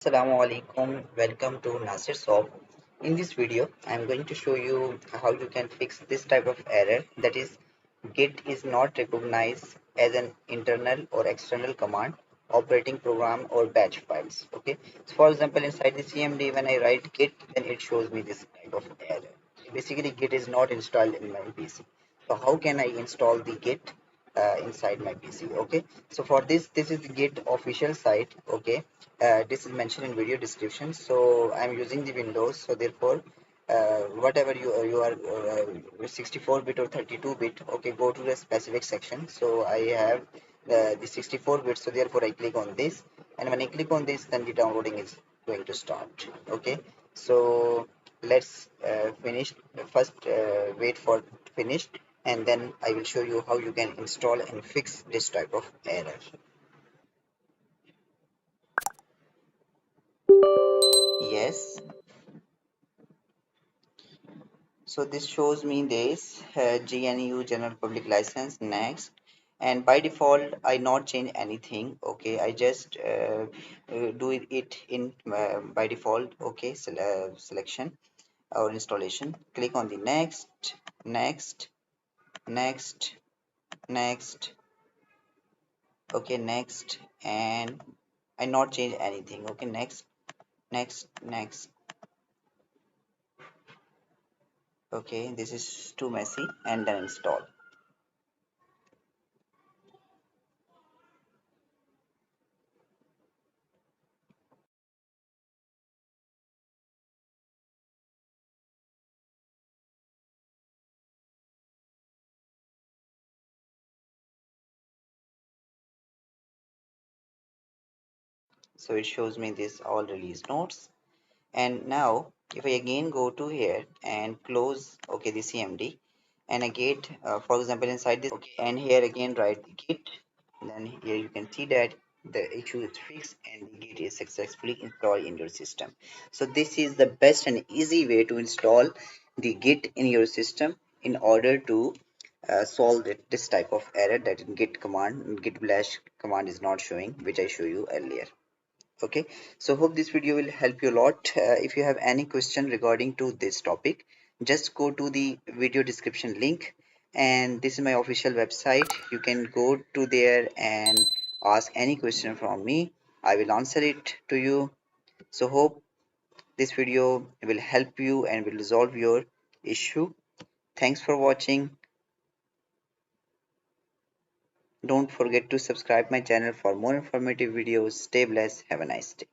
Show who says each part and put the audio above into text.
Speaker 1: Assalamu alaikum. Welcome to Nasir Shop. In this video, I am going to show you how you can fix this type of error, that is Git is not recognized as an internal or external command, operating program or batch files. Okay. So for example, inside the CMD, when I write Git, then it shows me this type of error. Basically, Git is not installed in my PC. So how can I install the Git inside my PC? Okay. So for this is the Git official site. Okay. This is mentioned in video description. So I'm using the Windows. So therefore, whatever you are 64-bit or 32-bit, okay, go to the specific section. So I have the 64-bit, so therefore I click on this, and when I click on this, then the downloading is going to start. Okay, so let's finish first, wait for finished, and then I will show you how you can install and fix this type of error. Yes, so this shows me this GNU General Public License. Next, and by default I not change anything. Okay, I just do it in by default. Okay, selection or installation. Click on the next, next, next, next. Okay, next, and I not change anything. Okay, next, next, next. Okay, this is too messy, and then install. So it shows me this all release notes. And now if I again go to here and close, okay, the CMD, and I get for example inside this, okay, and here again write the git, then here you can see that the issue is fixed and the git is successfully installed in your system. So this is the best and easy way to install the git in your system in order to solve this type of error that in git command, git bash command is not showing, which I show you earlier. Okay, so hope this video will help you a lot. If you have any question regarding to this topic, just go to the video description link, and this is my official website. You can go to there and ask any question from me. I will answer it to you. So hope this video will help you and will resolve your issue. Thanks for watching. Don't forget to subscribe my channel for more informative videos. Stay blessed. Have a nice day.